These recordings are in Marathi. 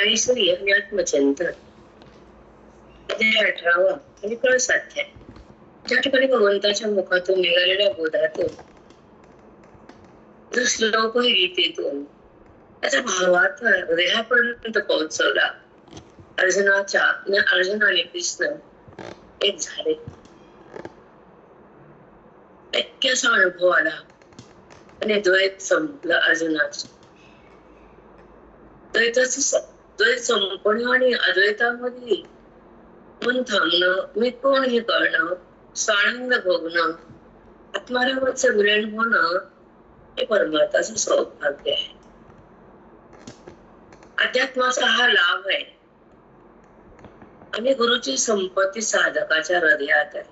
ज्ञानेश्वरी आणि आत्मचिंतन 18 आणि कळसाध्याय. ज्या ठिकाणी भगवंताच्या मुखातून निघालेल्या बोधातून जो श्लोक आहे गीतेतून त्याचा भावार्थ हृदयापर्यंत पोहोचवला. अर्जुन आणि कृष्ण एक झाले. ऐक्याचा अनुभव आला आणि द्वैत संपलं. अर्जुनाचं द्वैत संपणं आणि अद्वैतामध्ये मन थांबणं, मी कोण हे कळणं, स्वानंद भोगणं, आत्मारामाचं विलीन होणं हे परमार्थाचं सौभाग्य आहे. अध्यात्माचा हा लाभ आहे आणि गुरुची संपत्ती साधकाच्या हृदयात आहे.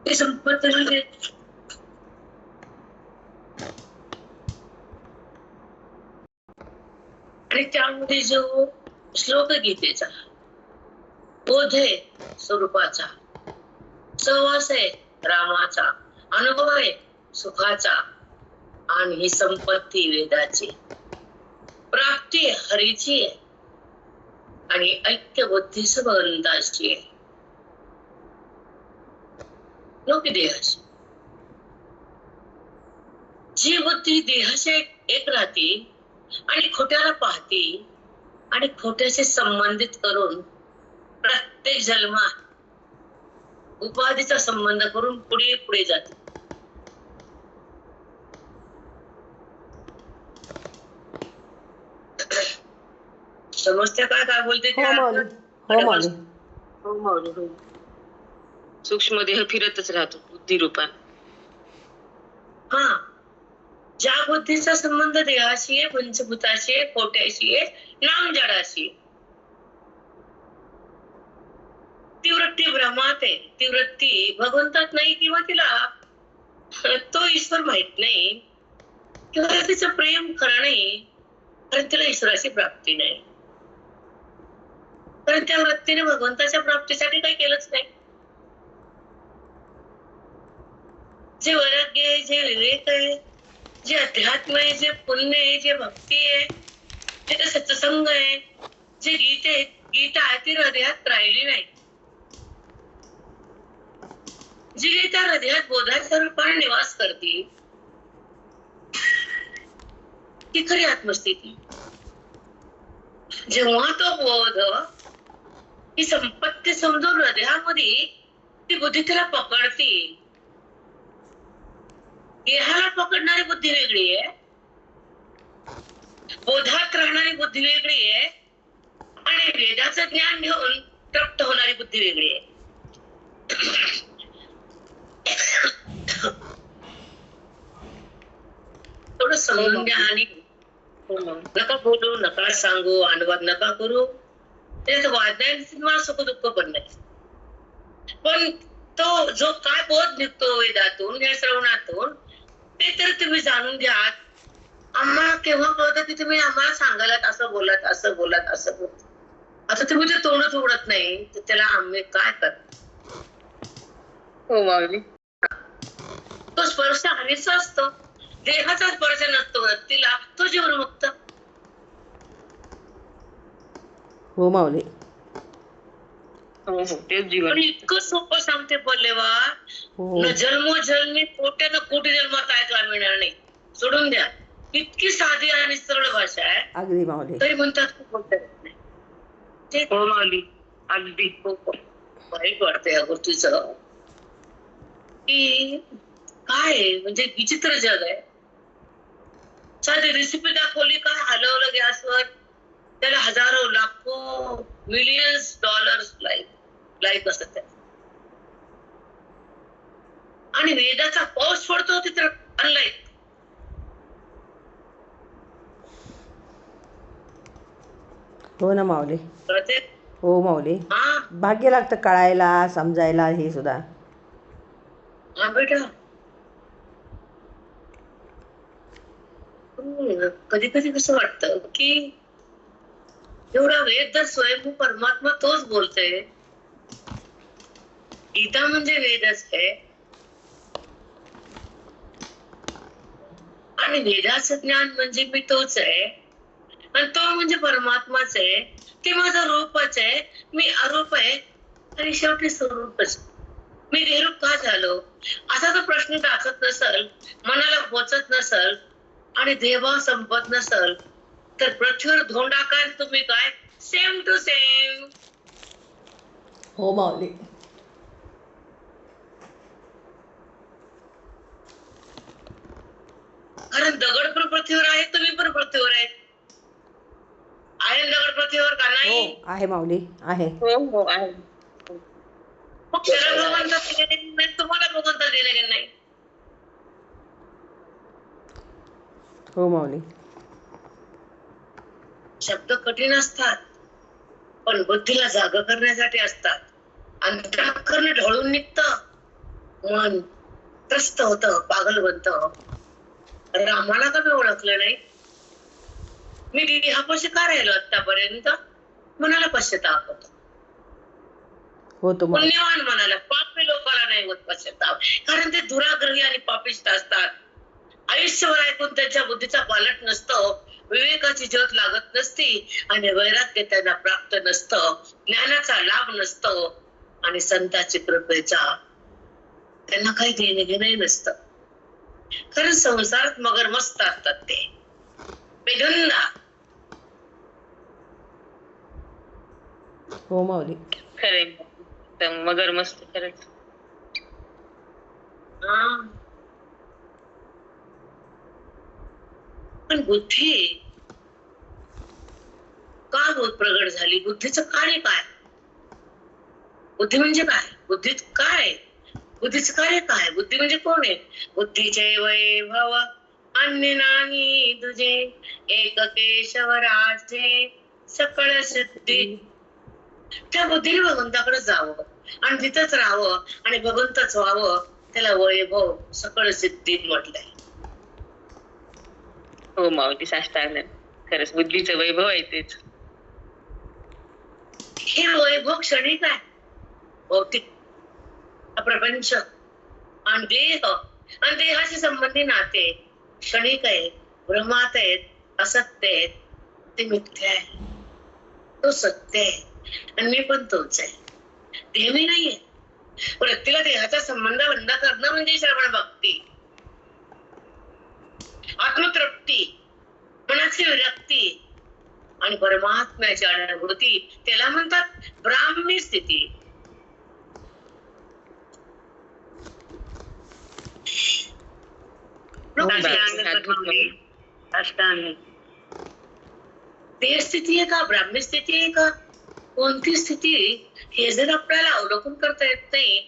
ती संपत्ती म्हणजे आणि त्यामध्ये जो श्लोक गीतेचा बोध आहे स्वरूपाचा, सहवास आहे रामाचा, अनुभव आहे सुखाचा आणि ही संपत्ती वेदाची, प्राप्ती हरीची आहे आणि ऐक्य बुद्धी भगवंताची आहे. लोक देहाची जी बुद्धी देहाचे एक राहती आणि खोट्याला पाहती आणि खोट्याशी संबंधित करून प्रत्येक जन्मात उपाधीचा संबंध करून पुढे पुढे जाते. समजते काय बोलते? सूक्ष्म देह फिरतच राहतो बुद्धी रूपात. हा, ज्या बुद्धीचा संबंध देहाशी आहे, पंचभूताशी आहे, खोट्याशी आहे, नाम जडाशी आहे. ती वृत्ती भ्रमात आहे. ती वृत्ती भगवंतात नाही किंवा तिला तो ईश्वर माहित नाही किंवा तिचं प्रेम खरं नाही, कारण तिला ईश्वराची प्राप्ती नाही. कारण त्या वृत्तीने भगवंताच्या प्राप्तीसाठी काही केलंच नाही. जे वैराग्य आहे, जे विवेक आहे, जे अध्यात्म आहे, जे पुण्य आहे, जे भक्ती आहे, जे सत्संग आहे, जे गीता आहे ती हृदयात राहिली नाही. जी गीता हृदयात बोधाच्या रूपाने निवास करते ती खरी आत्मस्थिती. जेव्हा तो बोध ही संपत्ती समजून हृदयामध्ये ती बुद्धी तिला पकडते. देहाला पकडणारी बुद्धी वेगळी आहे, बोधात राहणारी बुद्धी वेगळी आहे आणि वेदाचं ज्ञान घेऊन तृप्त होणारी बुद्धी वेगळी आहे. थोडं समजून घ्या आणि नका बोलू, नका सांगू, अनुवाद नका करू. त्यात वादण्यात मला सुख दुःख पण नाही. पण तो जो काय बोध निघतो वेदातून या श्रवणातून ते तर तुम्ही जाणून घ्या. आम्हाला केव्हा कळतं की तुम्ही आम्हाला सांगायलात असं बोलत, असं बोलत, असं बोलत. आता तुम्ही ते तोंडच उघडत नाही तर त्याला आम्ही काय करतो? हो माऊली, तो स्पर्श हरीचा असतो, देहाचा स्पर्श नसतो व्यक्तीला, तो जीवनमुक्त. हो माऊली, तेच जीवन. इतकं सोपं सांगते बोललेवा. न जन्मोजन्मी कोट्या न कोटी जन्मात ऐकला मिळणार नाही. सोडून द्या, इतकी साधी आणि सरळ भाषा आहे. अगदी माऊली. तरी म्हणतात खूप बोलतात नाही. हो माऊली, अगदी वाईट वाटतं या गोष्टीचं की काय म्हणजे विचित्र जग आहे. साधी रेसिपी दाखवली का हलवलं गॅसवर, त्याला हजारो लाखो मिलियन्स डॉलर्स लाईक असतात त्या. आणि वेदाचा पाऊस पडतो तिथं अनलाईक. हो ना माऊली. कळते? हो माऊली, भाग्य लागतं कळायला, समजायला. हे सुद्धा हा बेटा, कधी कधी कसं वाटतं की एवढा वेद तर स्वयंभू परमात्मा तोच बोलतोय. गीता म्हणजे वेदच आहे आणि वेदाचं ज्ञान म्हणजे मी तोच आहे, आणि तो म्हणजे परमात्माच आहे, ते माझं रूपच आहे, मी अरूप आहे, आणि शेवटी स्वरूपच. मी देहरूप का झालो असा तो प्रश्न टाकत नसल, मनाला पोचत नसल, आणि देहभाव संपत नसल, तर पृथ्वीवर धोंडा काय तुम्ही काय, सेम टू सेम. हो माऊली. कारण दगड पण पृथ्वीवर आहे, तुम्ही पण पृथ्वीवर आहे. आहे दगड पृथ्वीवर का नाही? हो आहे माऊली, आहे. हो हो आहे. मग त्याला भगवंत दिलेले नाही, तुम्हाला भगवंत दिलेले नाही. हो माऊली. शब्द कठीण असतात, पण बुद्धीला जाग करण्यासाठी असतात. अंतःकरण ढळून निघतं, मन त्रस्त होतं, पागल बनतं. रामाला का मी ओळखलं नाही? मी देहापाशी का राहिलो आतापर्यंत? मनाला पश्चाताप होतो. होतो माऊली. पुण्यवान मनाला, पापी लोकांना नाही होत पश्चाताप, कारण ते दुराग्रही आणि पापिष्ट असतात. आयुष्यभर ऐकून त्यांच्या बुद्धीचा पालट नसतो, विवेकाची ज्योत लागत नसती, आणि वैराग्य त्यांना प्राप्त नसतं, ज्ञानाचा लाभ नसतो, आणि संतांची कृपेचा त्यांना काही देणे घेणे नसतं. कारण संसारात मगरमस्त असतात ते, बेधुंदा. हो माऊली. खरे मगर मस्त खरंच. पण बुद्धी का प्रगट झाली? बुद्धीचं कार्य काय? बुद्धी म्हणजे काय? बुद्धीत काय? बुद्धीचं कार्य काय? बुद्धी म्हणजे कोण आहे? बुद्धीचे वैभव अन्य नाही तुझे, एक केशव राजे सकळ सिद्धी. त्या बुद्धीने भगवंताकडे जावं आणि तिथंच राहावं आणि भगवंतच व्हावं, त्याला वैभव सकळ सिद्धी म्हटलंय. हो माऊली, साष्टांग खरंच बुद्धीचं वैभव आहे तेच. हे वैभव क्षणिक आहे, भौतिक प्रपंच आणि देह आणि देहाशी संबंधी नाते क्षणिक आहे, भ्रमात आहेत, असत्य आहेत. ते मिथ्या आहे, तो सत्य आहे, आणि मी पण तोच आहे. देह मी नाहीये. व्यक्तीला देहाचा संबंध बंद करणं म्हणजे श्रवण भक्ती, आत्मतृप्ती, मनाची विरक्ती आणि परमात्म्याची अनुभूती, त्याला म्हणतात ब्राह्मी स्थिती. देह स्थिती आहे का, ब्राह्मी स्थिती आहे का, कोणती स्थिती, हे जर आपल्याला अवलोकन करता येत नाही,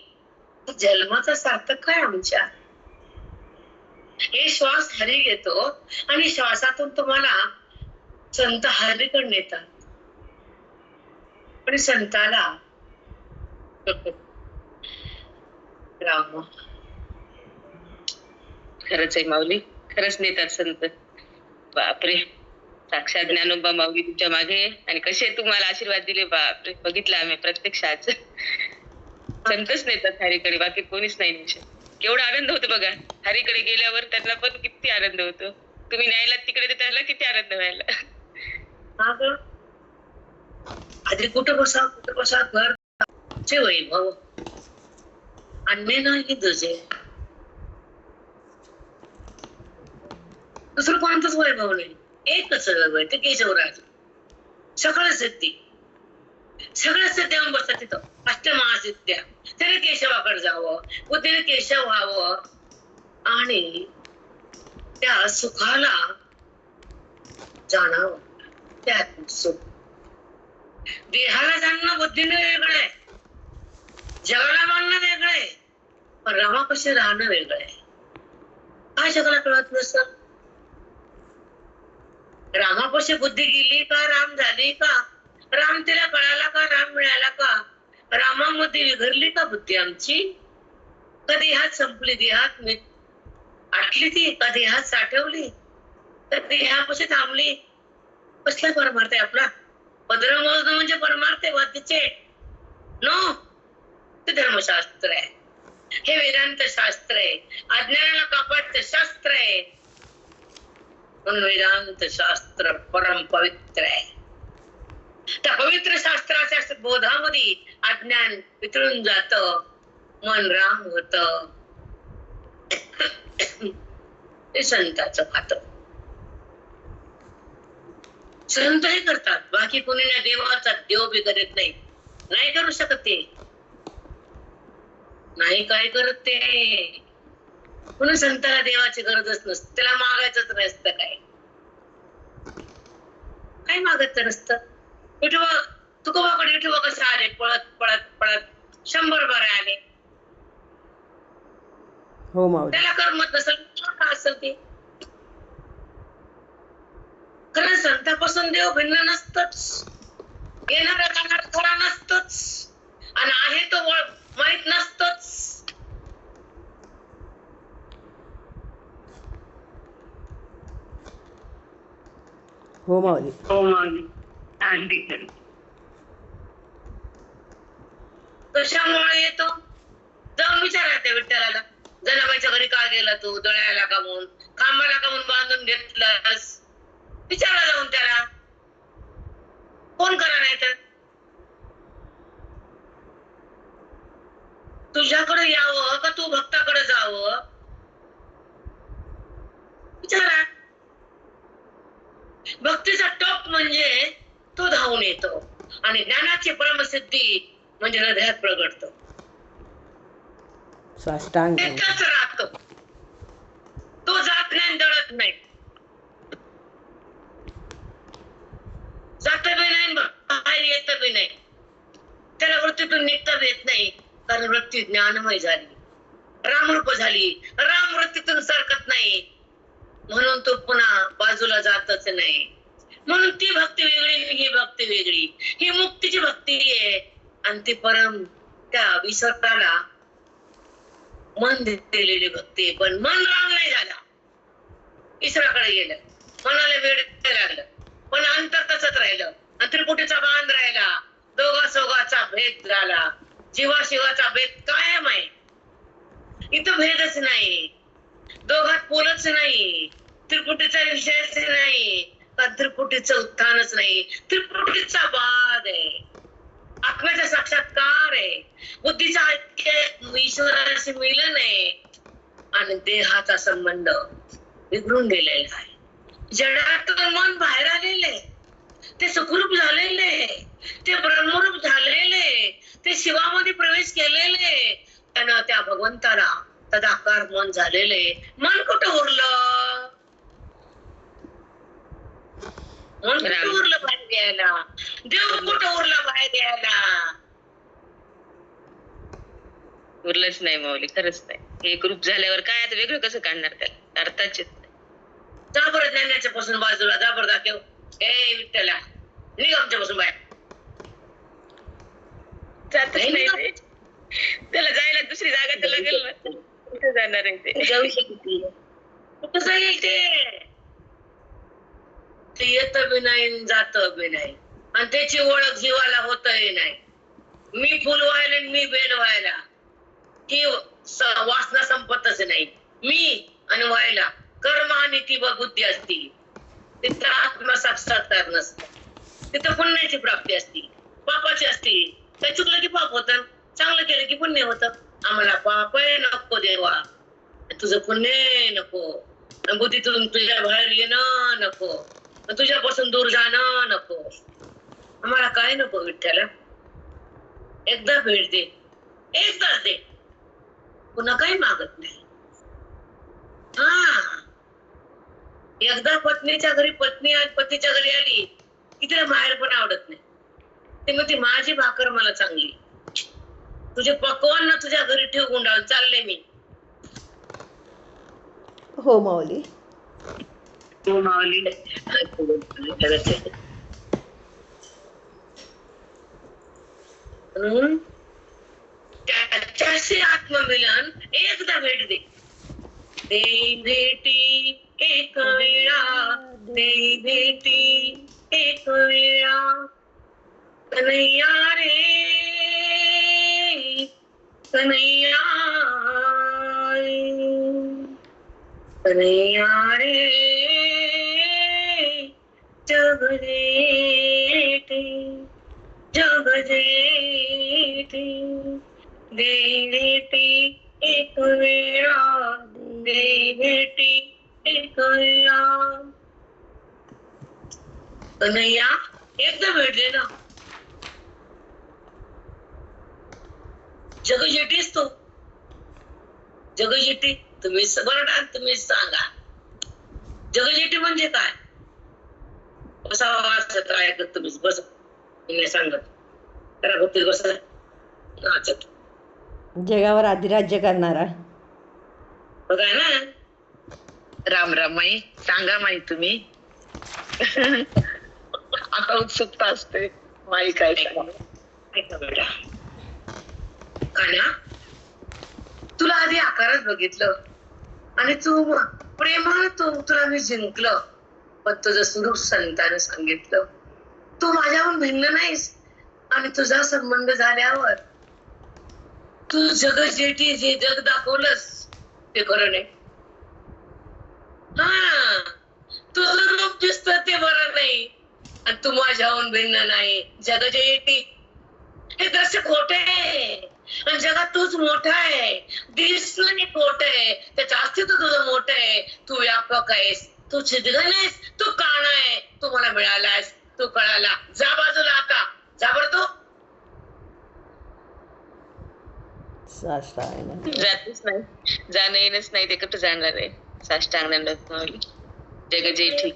तर जन्माचा सार्थक काय आमच्या? हे श्वास हरी घेतो आणि श्वासातून तुम्हाला संत हरीकडे नेतात, पण संताला राम खरंच आहे माऊली, खरंच नेतात संत. बापरे, साक्षात ज्ञानोबा माऊली तुमच्या मागे, आणि कसे तुम्हाला आशीर्वाद दिले, बापरे, बघितलं आम्ही प्रत्यक्षात. संतच नेतात हरीकडे, बाकी कोणीच नाही नेऊ शकत. केवढा आनंद होतो बघा, हरीकडे गेल्यावर त्यांना पण किती आनंद होतो. तुम्ही न्यायला तिकडे तर त्यांना किती आनंद व्हायला. आधी कुठं बसा घरचे वैभव अन्य नाही तुझे, दुसरं कोणतंच वैभव नाही, एकच वैभव आहे, ते केशवराज. सगळं सिद्धी, सगळं सिद्ध्या बसतात तिथं, अष्टमहासिद्ध्या. त्याने केशवाकडे जावं, बुद्धीने केशव व्हावं, आणि त्या सुखाला जाणावं. त्यात सुख. देहाला जाणणं बुद्धीने वेगळं आहे, जगाला मानणं वेगळं आहे, पण रामापाशी राहणं वेगळं आहे. काय जगाला कळत नसतं? रामापाशी बुद्धी गेली का, राम झाली का, राम तिला कळाला का, राम मिळाला का, रामामध्ये विघरली का बुद्धी आमची? का देहात संपली, देहात आटली ती, का देहात साठवली, तर देहापाशी थांबली? कसला परमार्थ आहे आपला? पदर मोजणं म्हणजे परमार्थ आहे वाद्यचे? नो, ते धर्मशास्त्र आहे, हे वेदांत शास्त्र आहे, अज्ञानाला कापाडचं शास्त्र आहे. म्हणून वेदांत शास्त्र परम पवित्र आहे. त्या पवित्र शास्त्राच्या बोधामध्ये अज्ञान वितळून जात, मन राम होत. हे संतांचं खात. संत हे करतात, बाकी कोणी नाही. देवाचा देव बी करत नाही, नाही करू शकत ते, नाही काय करत ते. म्हणून संताला देवाची गरजच नसते, त्याला मागायचंच नसतं. काय मागायचं नसतं. विठोबा तुकोबाकडे विठोबा कसे आले, पळत पळत पळत 100 बारे आले. हो माऊली. त्याला करमत नसेल का असेल ते. कारण संतापासून देव भिन्न नसतच, येणारा जाणारा खरा नसतच, आणि आहे तो माहित नसतच. हो माऊली. हो माऊली. अगदी खरं. कशामुळे येतो जाऊन विचारा त्या विठ्ठलाला. जनाबाईच्या घरी का गेला तू, दळायला का म्हणून, खांबाला का म्हणून बांधून घेतलास, विचारा जाऊन त्याला. कोण करा नाही तर. तुझ्याकडे यावं का तू भक्ताकडे जावं, विचारा. भक्तीचा टॉप म्हणजे तो धावून येतो, आणि ज्ञानाची परमसिद्धी म्हणजे हृदयात प्रगटतो. साष्टांग एकच राहतो, तो जात नाही, दळत नाही. जात बी नाही, बाहेर येत बी नाही. त्याला वृत्तीतून निघता येत नाही, कारण वृत्ती ज्ञानमय झाली, रामरूप झाली. राम वृत्तीतून सरकत नाही, म्हणून तो पुन्हा बाजूला जातच नाही. म्हणून ती भक्ती वेगळी, ही भक्ती वेगळी. ही मुक्तीची भक्ती आहे, आणि ती परम त्या विसर्गाला मन दिलेली भक्ती. पण मन राम नाही झाला, ईश्वराकडे गेलं, मनाला वेळ लागलं, पण अंतर तसंच राहिलं. आणि त्रिपुटीचा बांध राहिला, दोघा सोगाचा भेद झाला. जीवाशिवाचा भेद कायम आहे, इथं भेदच नाही, दोघात पोलच नाही, त्रिपुटीचा विषयच नाही, त्रिपुटीचं उत्थानच नाही, त्रिपुटीचा बाध आहे, आत्म्याचा साक्षात्कार आहे, बुद्धीचा ऐक्य ईश्वराशी मिलन आहे, आणि देहाचा संबंध बिघडून गेलेला आहे. जडातून मन बाहेर आलेले, ते सुखरूप झालेले, ते ब्रह्मरूप झालेले, ते शिवामध्ये प्रवेश केलेले, त्यानं त्या भगवंताला तदाकार मन झालेले. मन कुठं उरलं, मन कुठं उरलं बाहेर द्यायला, देव कुठं उरला बाहेर द्यायला. उरलंच नाही माऊली, खरंच नाही. एक रूप झाल्यावर काय आता वेगळं कसं काढणार, त्याला अर्थाच येत नाही. जा बरं ज्ञानाच्या पासून बाजूला, जा बरं दाखव. ए विठ्ठला, निघ आमच्या पासून बाहेर. जातच नाही ते. त्याला जायला दुसरी जागा तर लागेल ना, कुठे जाणार आहे ते. जाऊ शकते कुठं जाईल ते येत बी नाही, जात बी नाही, आणि त्याची ओळख जीवाला होतही नाही. मी फुल व्हायला आणि मी बेल व्हायला, ही वासना संपतच नाही. मी आणि व्हायला कर्म आणि ती बुद्धी असती, तिथं आत्मा साक्षात्कार नसतो, तिथं पुण्याची प्राप्ती असती, पापाची असती. काही चुकलं की पाप होतं, चांगलं केलं की पुण्य होतं. आम्हाला पाप नको देवा, तुझं पुण्य नको, बुद्धीतून तुझ्या बाहेर येणं नको, तुझ्यापासून दूर जाणं नको. आम्हाला काय नको विठ्ठला, एकदा भेट दे, एकदाच दे, पुन्हा काही मागत नाही. हा, एकदा पत्नीच्या घरी पत्नी पतीच्या घरी आली की तिला बाहेर पण आवडत नाही. ते म्हणते माझी भाकर मला चांगली, तुझे पकवान ना तुझ्या घरी ठेव गुंडाळून, चालले मी. हो माऊली. हो माऊली. त्याच्याशी आत्ममिलन एकदा भेट दे. देई भेटी एक वेळा, देई भेटी एक वेळा, कन्हैया रे कन्हैया, कन्हैया रे जग जेठे जग जेठे देई भेटी एक वेळा देई भेटी एक वेळा. कन्हैया एकदा भेटले ना. जगजेटीच तो. जगजेटी तुम्ही बरं तुम्ही सांगा. जगजेटी म्हणजे काय? कसा वाचत ऐकत तुम्ही बस तुम्ही सांगत करा भक्ती बस नाचत. जगावर अधिराज्य करणारा. बघा ना. राम राम माई सांगा माई तुम्ही. आता उत्सुकता असते माई काय सांगा. ऐका बेटा. कान्हा तुला आधी आकारात बघितलं आणि तू प्रेमानं तुला मी जिंकलं. पण तुझं स्वरूप संतानं सांगितलं तू माझ्याहून भिन्न नाहीस. आणि तुझा संबंध झाल्यावर तू जगजेठी जे जग दाखवलंस ते खरं नाही. हा तुझं रूप दिसतं ते बरं नाही आणि तू माझ्याहून भिन्न नाही. जगजेठी हे दर्श खोटे आहे आणि जगात तूच मोठा आहे. दिसणं हे खोट आहे त्याचं अस्तित्व तुझं मोठं आहे. तू व्यापक आहेस. तू छिद्र नाहीस. तू काना आहे. तू मला मिळालास. तू कळाला. जा बाजूला आता. जा बरं तू. साष्टांग जातच नाही. जाणं येणंच नाही ते कुठं जाणार आहे. साष्टांग दंडवत माऊली. जग जेठी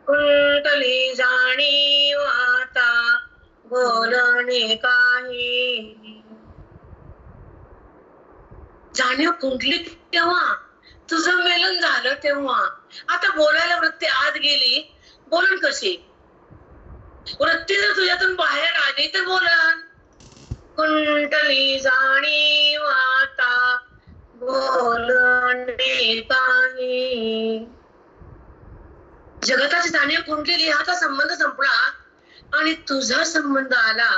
कुंटली जाणीव आता बोलणे काही. जाणीव कुंटली तेव्हा तुझं मिलन झालं तेव्हा. आता बोलायला वृत्ती आत गेली. बोलन कशी? वृत्ती जर तुझ्यातून बाहेर आली तर बोलन. कुंटली जाणीव आता बोलणे काही. जगताची जाणीव कुंटली हा संबंध संपला आणि तुझा संबंध आला.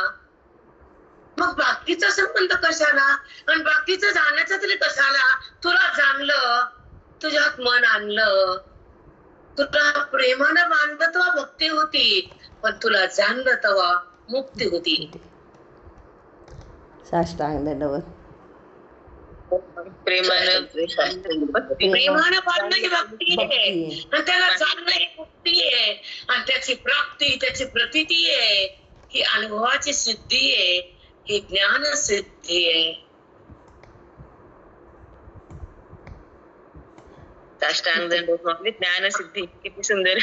मग बाकीचा संबंध कशाला आणि बाकीचं जाण्याचं तरी कशाला? तुला जाणलं तुझ्यात मन आणलं. तुला प्रेमानं बांधलं तेव्हा भक्ती होती. पण तुला जाणलं तेव्हा मुक्ती होती. साष्टांग दंडवत. प्रेमानं प्रेमानं बांधणं ही भक्ती आहे आणि त्याला जाणणं ही मुक्ती आहे. आणि त्याची प्राप्ती त्याची प्रतीती आहे. ही अनुभवाची सिद्धी आहे. ही ज्ञान सिद्धी आहे. साष्टांग दंडवत माऊली. ज्ञान सिद्धी किती सुंदर.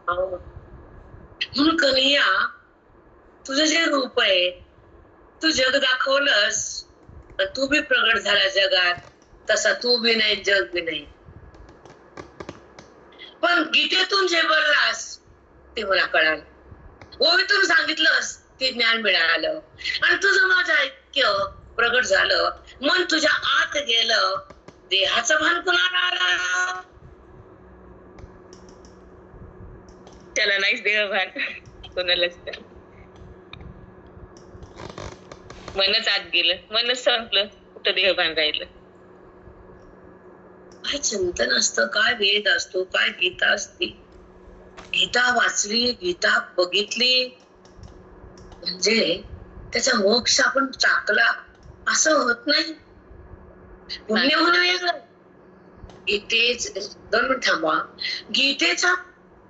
म्हणून कन्हैया तुझं जे रूप आहे तू जग दाखवलंस. तू बी प्रगट झाला जगात. तसा तू बी नाही जग बी नाही. पण गीतेतून जे बोललास ते मला कळालं. ओवीतून सांगितलंस ते ज्ञान मिळालं. आणि तुझं माझं ऐक्य प्रगट झालं. मन तुझ्या आत गेलं. देहाचं भान कुणाला आलं? त्याला नाहीच देहभान कोणालाच. मनच आत गेलं. मनच संपलं. कुठं देहभान राहिलं? काय चिंतन असतं. काय वेद असतो. काय गीता असते. गीता वाचली गीता बघितली म्हणजे त्याचा मोक्ष आपण टाकला असं होत नाही. पुण्य होणं वेगळं. गीतेच 2 मिनिट थांबा. गीतेचा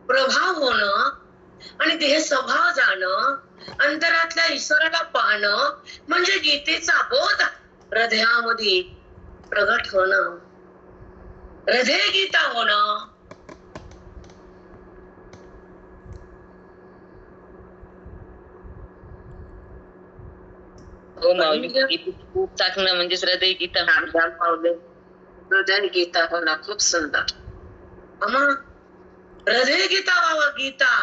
प्रभाव होणं आणि देह स्वभाव जाणं अंतरातल्या ईश्वराला पाहणं म्हणजे गीतेचा बोध हृदयामध्ये प्रगट होणं. हृदय गीता होणं. हो माऊली. खूप टाकणं म्हणजेच हृदय गीता. हृदय गीता होणं खूप सुंदर. हृदय गीता व्हावं. गीता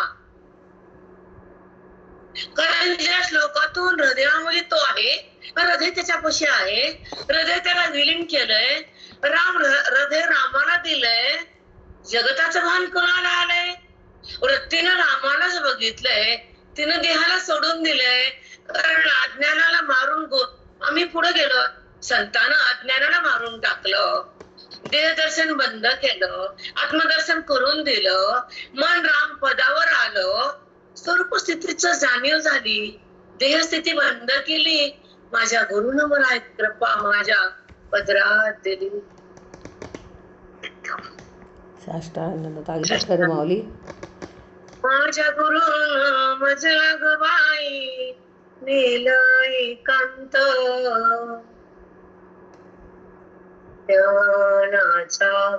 कारण ज्या श्लोकातून हृदयामध्ये तो आहे. हृदय त्याच्यापाशी आहे. हृदय त्याला विलीन केलंय. हृदय रामाला दिलंय. जगताचं भान कोणाला आलंय? वृत्तीनं रामालाच बघितलंय. तिनं देहाला सोडून दिलंय. कारण अज्ञानाला मारून आम्ही पुढे गेलो. संतानं अज्ञानाला मारून टाकलं. देहदर्शन बंद केलं, आत्मदर्शन करून दिलं, मन राम पदावर आलं, स्वरूप स्थितीचं जाणीव झाली, देहस्थिती बंद केली, माझ्या गुरुनं मला एक कृपा माझ्या पदरात दिली. साष्टांगानंद अगदी खरं माऊली. माझ्या गुरुनं मजला ग बाई नेलं एकांत ज्ञानाचा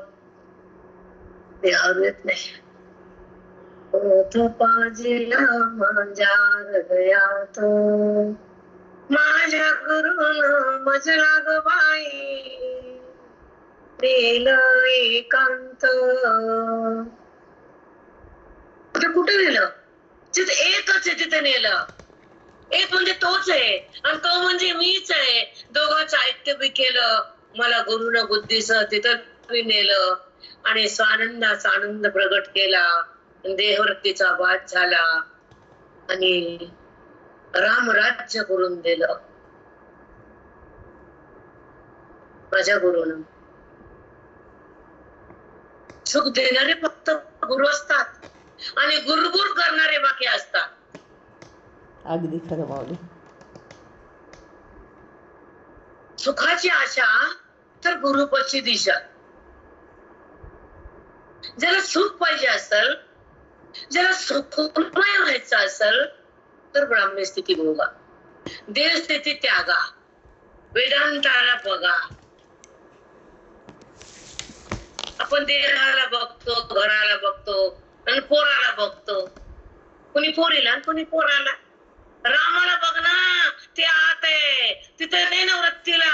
द्यावेत नाही ओठ पाजिला माझ्या हृदयात. माझ्या गुरुनं मजला ग बाई नेलं एकांत. कुठे नेलं? जिथे एकच आहे तिथे नेलं. एक म्हणजे तोच आहे आणि तो म्हणजे मीच आहे. दोघांचं ऐक्य बी केलं. मला गुरुनं बुद्धीसह तिथं बी नेलं आणि स्वानंदाचा आनंद प्रगट केला. देहवृत्तीचा वाद झाला आणि रामराज्य करून दिलं माझ्या गुरुनं. सुख देणारे फक्त गुरु असतात आणि गुरगुर करणारे बाकी असतात. अगदी खरं माऊली. सुखाची आशा तर गुरुपची दिशा. ज्याला सुख पाहिजे असेल, ज्याला सुखमय व्हायचं असेल तर ब्राह्मी स्थिती भोगा, देह स्थिती त्यागा, वेदांताला बघा. आपण देहाला बघतो, घराला बघतो आणि पोराला बघतो. कोणी पोरीला आणि कोणी पोराला. रामाला बघ ना, ते आत आहे तिथे नाही ना वृत्तीला.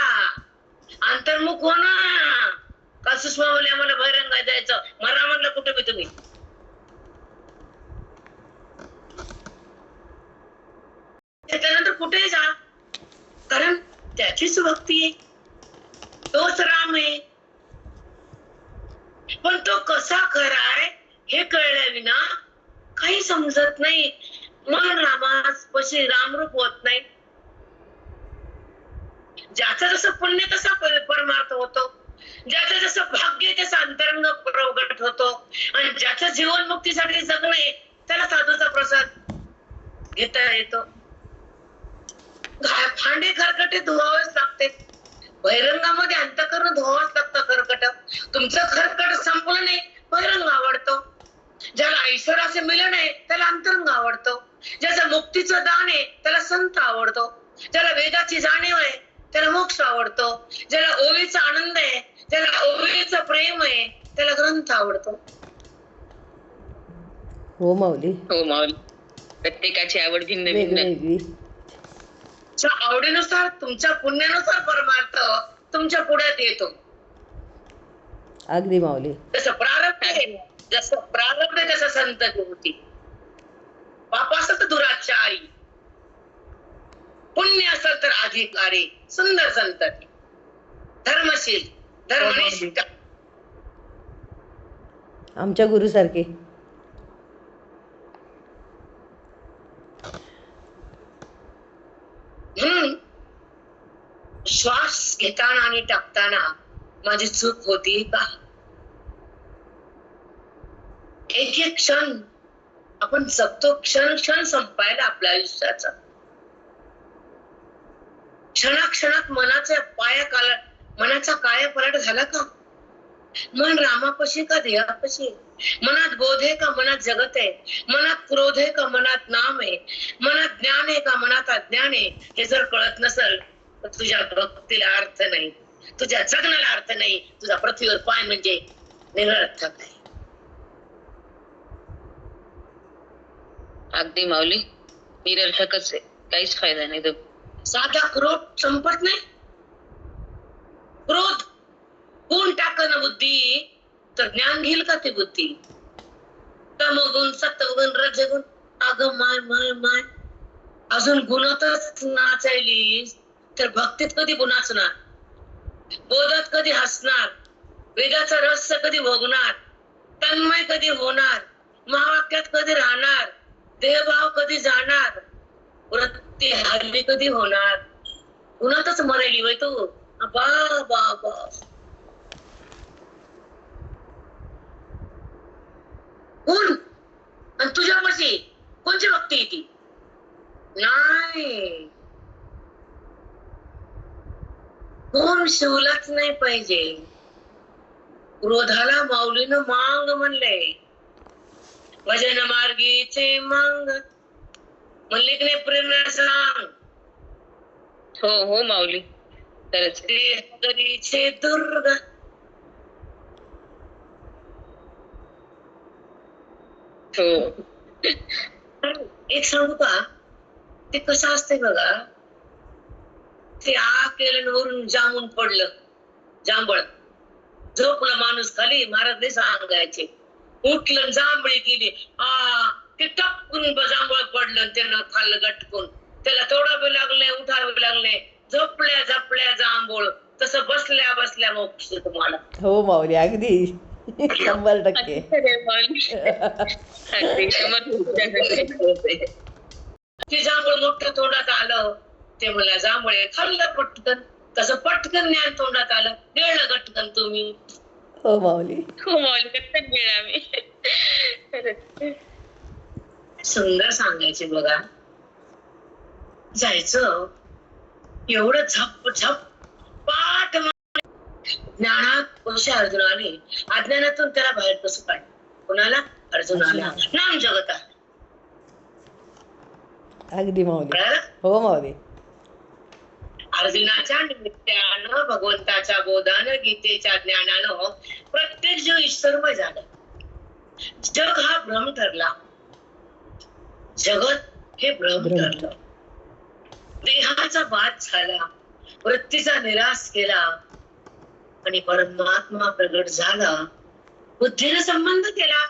अंतर्मुख हो ना. का सुषमा बोलली आम्हाला बहिरंगात जायचं, मग रामाला कुठे बी तुम्ही. त्यानंतर कुठेही जा, कारण त्याचीच भक्ती आहे, तोच राम आहे. पण तो कसा खरा आहे हे कळल्या विना काही समजत नाही. मन रामापाशी रामरूप होत नाही. ज्याचं जसं पुण्य तसा परमार्थ होतो, ज्याचं जसं भाग्य त्याचा अंतरंग प्रगट होतो आणि ज्याचं जीवन मुक्तीसाठी जगणे त्याला साधूचा प्रसाद घेता येतो. भांडे खरकटे धुवावेच लागते. बहिरंगामध्ये अंतःकरण धुवावंच लागतं खरकट. तुमचं खरकट संपलं नाही, बहिरंग आवडतो. ज्याला ऐश्वर्याचे मिलन आहे त्याला अंतरंग आवडतो. ज्याचं मुक्तीचं दान आहे त्याला संत आवडतो. ज्याला वेदाची जाणीव आहे त्याला मोक्ष आवडतो. ज्याला ओवीचा आनंद आहे, ज्याला ओवीचं प्रेम आहे त्याला ग्रंथ आवडतो. हो माऊली. हो माऊली. प्रत्येकाची आवड भिन्न भिन्न. वेगवेगळी. आवडीनुसार तुमच्या पुण्यानुसार परमार्थ तुमच्या पुढ्यात येतो. अगदी माऊली. जसं प्रारब्ध आहे, जसं प्रारब्ध आहे तसं संतती होती. पाप असेल तर दुराचारी, पुण्य असेल तर अधिकारी, सुंदर संतती, धर्मशील, धर्मनिष्ठ. आमच्या गुरुसारखे. म्हणून श्वास घेताना आणि टाकताना माझी चूक होती का? एक एक क्षण आपण जगतो, क्षण क्षण संपायला आपल्या आयुष्याचा. क्षणाक्षणात मनाचा कायापलट झाला का? मन रामापाशी का देहापाशी? मनात बोध आहे का मनात जगत आहे? मनात क्रोध आहे का मनात नाम आहे? मनात ज्ञान आहे का मनात अज्ञान आहे? हे जर कळत नसेल तर तुझ्या भक्तीला अर्थ नाही, तुझ्या जगण्याला अर्थ नाही, तुझा पृथ्वीवर पाय म्हणजे निरर्थक आहे. अगदी माऊली, निरर्थकच आहे, काहीच फायदा नाही. साधा क्रोध संपत नाही. क्रोध गुण टाकन बुद्धी तर ज्ञान घेईल का ती बुद्धी? तमगुण, सत्वगुण, रजगुण, अगं माय माय माय. अजून गुणातच नाचायलीस तर भक्तीत कधी नाचणार? बोधात कधी हसणार? वेदाचा रहस्य कधी भोगणार? तन्मय कधी होणार? महावाक्यात कधी राहणार? देहभाव कधी जाणार? वृत्ती हल्ली कधी होणार? गुणातच मरायली वय तू. बा बा बा. आणि तुझ्यापाशी कोणची भक्ती आहे ती? नाही, कोण शिवलाच नाही पाहिजे. क्रोधाला माऊलीनं मांग म्हणले, भजन मार्गीचे मांग म्हणले की नाही प्रेरणा सांग. हो हो माऊली, खरंच. ते हरीचे दुर्ग. हो एक सांगू का, ते कसं असतंय बघा, ते आ केलं वरून जांभून पडलं, जांभळ झोपला माणूस खाली, महाराज नाही सांगायचे. उठलं जांभळी केली, ते टपकून जांभळ पडलं, त्यानं खाल्लं गटकून, त्याला तोडावे लागले, उठावे लागले, झोपल्या झपल्या जांभूळ, तसं बसल्या बसल्या मोक्ष तुम्हाला. हो माऊली, अगदी 100%. ते जांभूळ मोठं तोंडात आलं, ते मला जांभळे खाल्लं पटकन, तसं पटकन ज्ञान तोंडात आलं, गिळलं गटकन तुम्ही. हो माऊली. हो माऊली, गटकन गिळलं आम्ही. सुंदर सांगायचे बघा. जायचं एवढं झप झप पाठ. ज्ञानात कसे अर्जुन आले, अज्ञानातून त्याला बाहेर कसं काढ, कोणाला? अर्जुनाला. नाम जगत आहे. अगदी माऊली. कळालं? हो माऊली. अर्जुनाच्या निमित्तानं भगवंताच्या बोधानं गीतेच्या ज्ञानानं प्रत्येक जीव ईश्वरमय झाला. जग हा भ्रम ठरला, जगत हे भ्रम ठरलं. देहाचा बाद झाला, वृत्तीचा निराश केला आणि परमात्मा प्रगट झाला. बुद्धीने संबंध केला,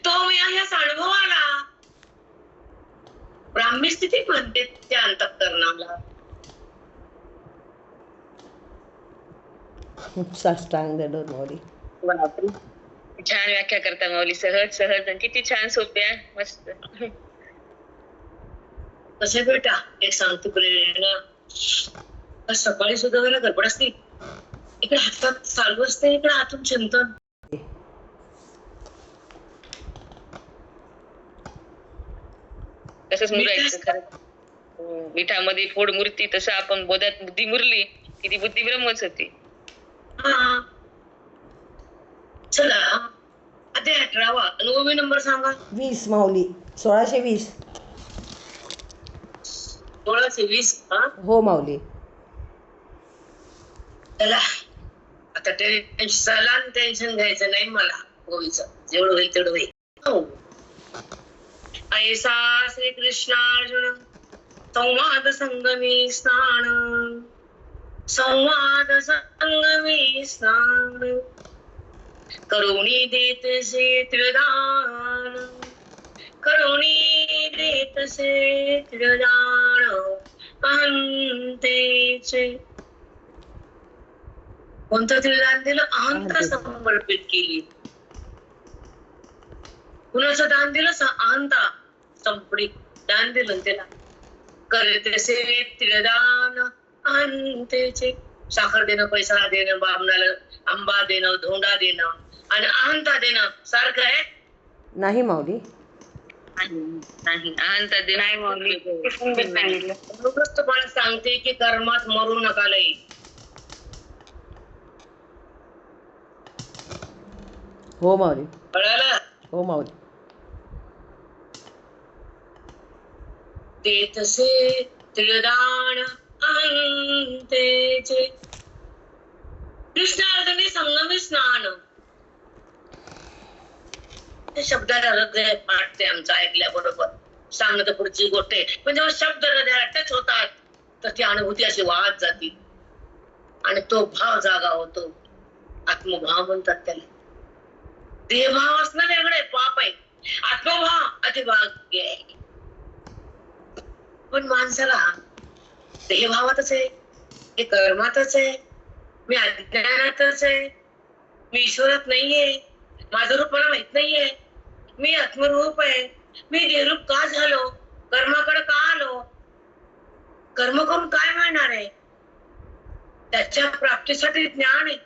तो मी यास अनुभव आला. ब्राह्मी स्थिती म्हणते त्या अंतःकरणाला. साष्टांग दंडवत माऊली. छान व्याख्या करता माऊली, सहज सहज आणि किती छान सोप्या, मस्त. कसे बेटा, एक सांगतो प्रेरणा, सकाळी सुद्धा वेळेला गडबड असते, इकडे हातात चालू असते, इकडे हातून चिंतन. तसंच मुरायचं खरं. मिठामध्ये फोड मूर्ती, तसं आपण बोधात बुद्धी मुरली की ती बुद्धी ब्रह्मच होती. चला, अध्याय 18 अनुभवी नंबर सांगा. 20 माऊली. 1620. 1620. हो माऊली. चला आता टेन्शन घ्यायचं नाही मला. होईचं जेवढं होईल तेवढं होईल. हो, ऐसा श्री कृष्णार्जुन संवाद संगमी स्नान, संवाद संगमी स्नान, करुणी देतसे त्रिदान, करुणी देतसे त्रिदान अहंतेचे. कोणतं त्रिदान दिलं? अहंता समर्पित केली. कुणाचं दान दिलं? अहंता संपडी दान दिलं त्याला. करतेसे त्रिदान अहंतेचे. साखर देणं, पैसा देणं, बामणाला आंबा देणं, धोंडा देणं आणि अहंता देणं सारखं आहे? नाही माऊली. नाही, अहंता दे नाही माऊली. तुम्हाला सांगते की कर्मात मरू नका लई. हो माऊली. कळालं? हो माऊली. देतसे त्रिदान अहंतेचे. कृष्णार्जुनी संगमी स्नान. ते शब्दाला हृदय पाठते आमचं ऐकल्याबरोबर. सांगणं तर पुढची गोष्ट आहे, पण जेव्हा शब्द हृदयाला टच होतात तर ती अनुभूती अशी वाहत जाते आणि तो भाव जागा होतो. आत्मभाव म्हणतात त्याला. देहभाव असणं वेगळे पाप आहे, आत्मभाव अतिभाग्य आहे. पण माणसाला देहभावातच आहे, हे कर्मातच आहे, मी अज्ञानातच आहे, मी ईश्वरात नाहीये, माझं रूप मला माहित नाहीये, मी आत्मरूप आहे, मी देहरूप का झालो, कर्माकडे का आलो, कर्म करून काय मिळणार आहे. त्याच्या प्राप्तीसाठी ज्ञान आहे,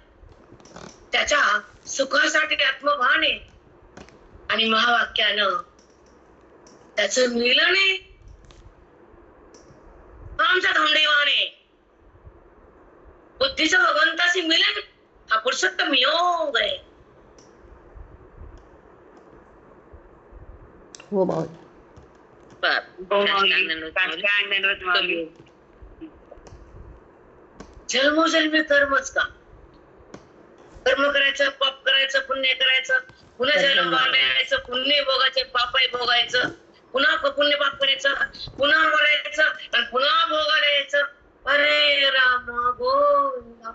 त्याच्या सुखासाठी आत्मभान आहे आणि महावाक्यानं त्याचं मिलन आहे आमच्या धोंडेवाने. बुद्धीचं भगवंताशी मिलन हा पुरुषोत्तम योग आहे. हो माऊली. जन्मोजन्मी कर्मच का? कर्म करायचं, पाप करायचं, पुण्य करायचं, पुन्हा जन्माला यायचं, पुण्य भोगायचं, पापही भोगायचं, पुन्हा पुण्य पाप करायचं, पुन्हा मरायचं आणि पुन्हा भोगायला यायचं. अरे राम गोविंदा.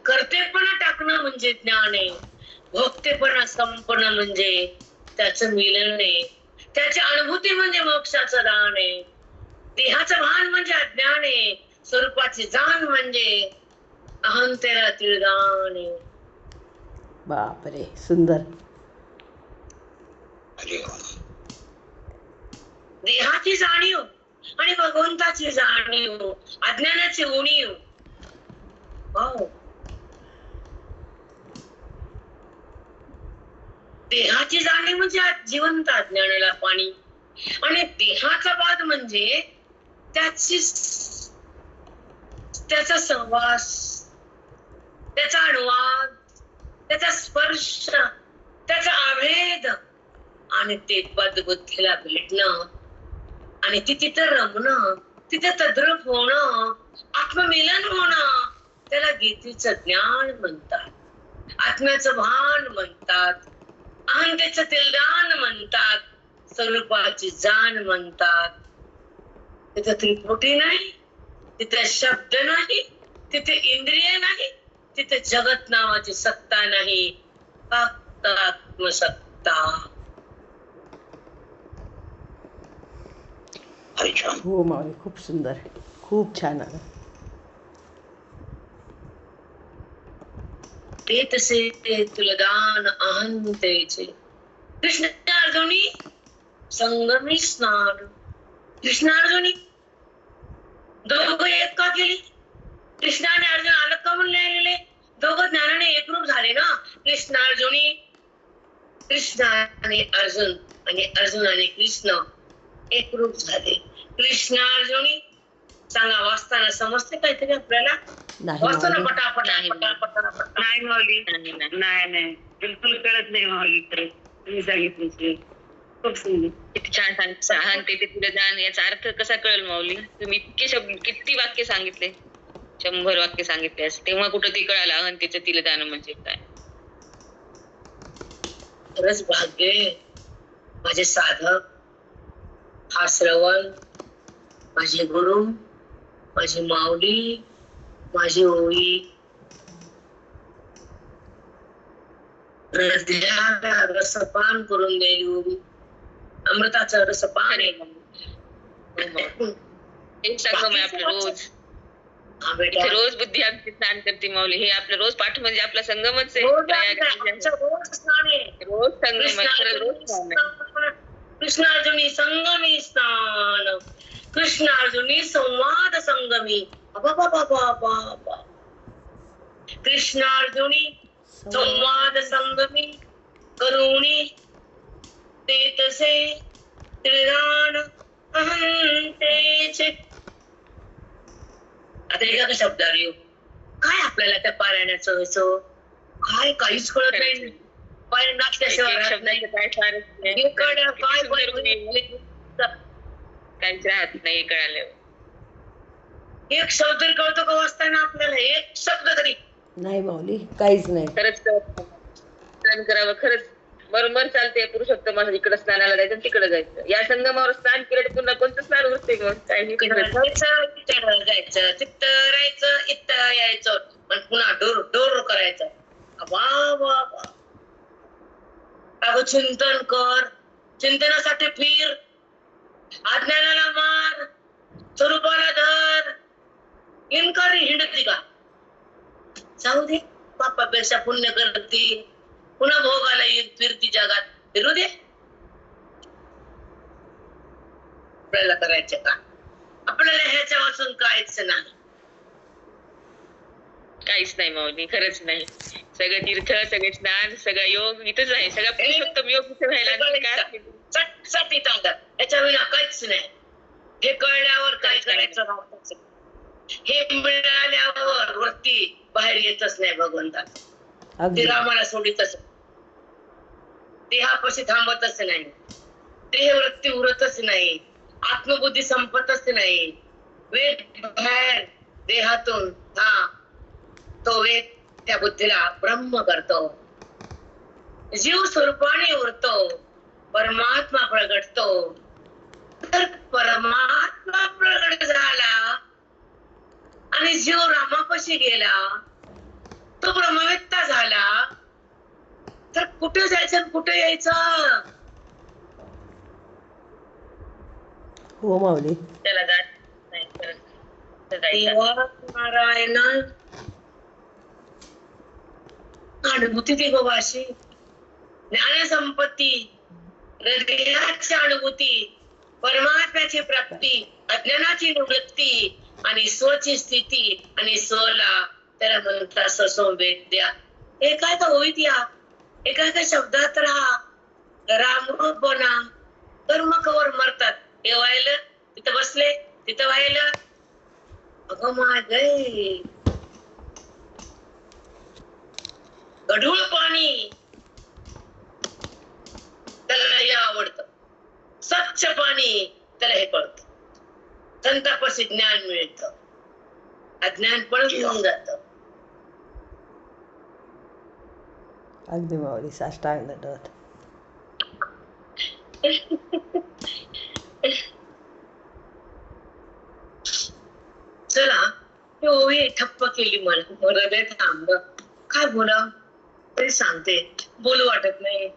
कर्तेपणा टाकणं म्हणजे ज्ञान आहे, भोगतेपणा संपणं म्हणजे त्याचं मिलन आहे, त्याची अनुभूती म्हणजे मोक्षाचं दान आहे. देहाचं भान म्हणजे अज्ञान आहे, स्वरूपाची जाण म्हणजे अहंतेला तिळदान आहे. बापरे, सुंदर. देहाची जाणीव आणि भगवंताची जाणीव, अज्ञानाची उणीव. देहाची जाणीव म्हणजे जिवंत अज्ञानाला पाणी, आणि देहाचा वाद म्हणजे त्याचा सहवास, त्याचा अनुवाद, त्याचा स्पर्श, त्याचा अभेद, आणि ते पद बुद्धीला भेटणं आणि तिथे रमणं, तिथे तद्रूप होणं, आत्ममिलन होणं, त्याला गीतेचं ज्ञान म्हणतात, आत्म्याचं भान म्हणतात, अहंतेचं तिलदान म्हणतात, स्वरूपाची जाण म्हणतात. तिथे त्रिपुटी नाही, तिथे शब्द नाही, तिथे इंद्रिय नाही, तिथे जगत नावाची सत्ता नाही, फक्त आत्मसत्ता. हो माऊली, खूप सुंदर, खूप छान आलं. ते तसे तुलदान अहंतेचे. कृष्ण अर्जुनी संगमी स्नान. कृष्ण अर्जुनी दोघं एक का केली? कृष्ण आणि अर्जुन अलग का म्हणून लिहिलेले? दोघं ज्ञानाने एकरूप झाले ना. कृष्ण अर्जुनी, कृष्ण आणि अर्जुन, आणि अर्जुन आणि कृष्ण एकरूप झाले. कृष्ण अर्जुनी सांगा, वाचताना समजते काहीतरी आपल्याला? वाचताना पटापटा पटापटा पटा. नाही माऊली, नाही बिलकुल कळत नाही माऊली. तुम्ही सांगितलं खूप सुंदर, किती छान सांगितलं. अहंतेचे तिलदान याचा अर्थ कसा कळेल माऊली? तुम्ही इतके शब्द, किती वाक्य सांगितले, 100 वाक्य सांगितले, तेव्हा कुठं ते कळालं अहंतेचं तिलदान म्हणजे काय. खरंच भाग्य माझे साधक, हा श्रवण, माझे गुरु, माझी माऊली, माझी ओळी, रसपान करून देईल ओवी, अमृताचं रसपान आहे. हे संगम आहे आपलं रोज. रोज बुद्धी आमची स्नान करते माऊली. हे आपलं रोज पाठ म्हणजे आपला संगमच आहे. रोज संगम. कृष्ण अर्जुनी संगमी स्नान, कृष्ण अर्जुनी संवाद संगमी. कृष्ण अर्जुनी संवाद संगमी करुणी ते तसे त्रिदान अहंतेचे. आता एका का शब्दावर येऊ, काय आपल्याला त्या पारायणाचं व्हायचं? काय काहीच कळत नाही. पारायण नाचल्याशिवाय राहत नाही. काहीच राहत नाही कळाल्यावर. एक शब्द तरी कळतो का वाचताना आपल्याला? एक शब्द तरी नाही माऊली, काहीच नाही. खरंच स्नान करावं, खरंच बरोबर चालते. पुरुषोत्तम माणूस इकडे स्नानाला जायचं, तिकडे जायचं. या संगमावर स्नान केलं तर पुन्हा कोणतं स्नान उरते? जायचं, तिथं राहायचं, इथं यायचं, पण पुन्हा डोर करायचं. अगं चिंतन कर, चिंतनासाठी फिर, अज्ञानाला मार, स्वरूपाला धर. इनकारी हिंडती का? जाऊ दे, पापापेक्षा पुण्य करती, पुन्हा भोगाला येईल, फिरती जगात, फिरू दे. आपल्याला करायचं का? आपल्याला ह्याच्या वाचून काहीच नाही. काहीच नाही माऊली, खरंच नाही. सगळं तीर्थ, सगळे स्नान, सगळं योग इथंच आहे. सगळा पुरुषोत्तम योग इथे व्हायला आणखी काय? चट येतात याच्या विना काहीच नाही. हे कळल्यावर काय करायचं नव्हतं. हे मिळाल्यावर वरती बाहेर येतच नाही भगवंता. ते अगदी रामाला सोडितच, देहापाशी थांबतच नाही, देहवृत्ती उरतच नाही, आत्मबुद्धी संपतच नाही. वेद बाहेर देहातून तो वेद त्या बुद्धीला ब्रह्म करतो, जीव स्वरूपाने उरतो, परमात्मा प्रगटतो. तर परमात्मा प्रगट झाला आणि जीव रामापाशी गेला, तो ब्रह्मवेत्ता झाला, तर कुठे जायचं आणि कुठे यायचं? हो माऊली. त्याला जात नाही खरंच. तिथं जायचं. देवा नारायण अनुभूती ती गोवाशी, ज्ञान संपत्ती, हृदयाची अनुभूती, परमात्म्याची प्राप्ती, अज्ञानाची निवृत्ती आणि स्वची स्थिती आणि स्वला त्याला म्हणतात ससंवेद्या. हे काय तर होईत या एका एका शब्दात राहा, रामरूप बना. कर्म कवर मरतात. हे व्हायला तिथं बसले, तिथं व्हायला अगं माय गय. गढूळ पाणी त्याला हे आवडतं, स्वच्छ पाणी त्याला हे कळतं. संतापाशी ज्ञान मिळतं, अज्ञान पळून जात. अगदी माऊली. साष्टांग दंडवत. चला ही ओवी ठप्प केली, मला हृदय थांबलं. काय बोला तरी सांगते, बोलू वाटत नाही.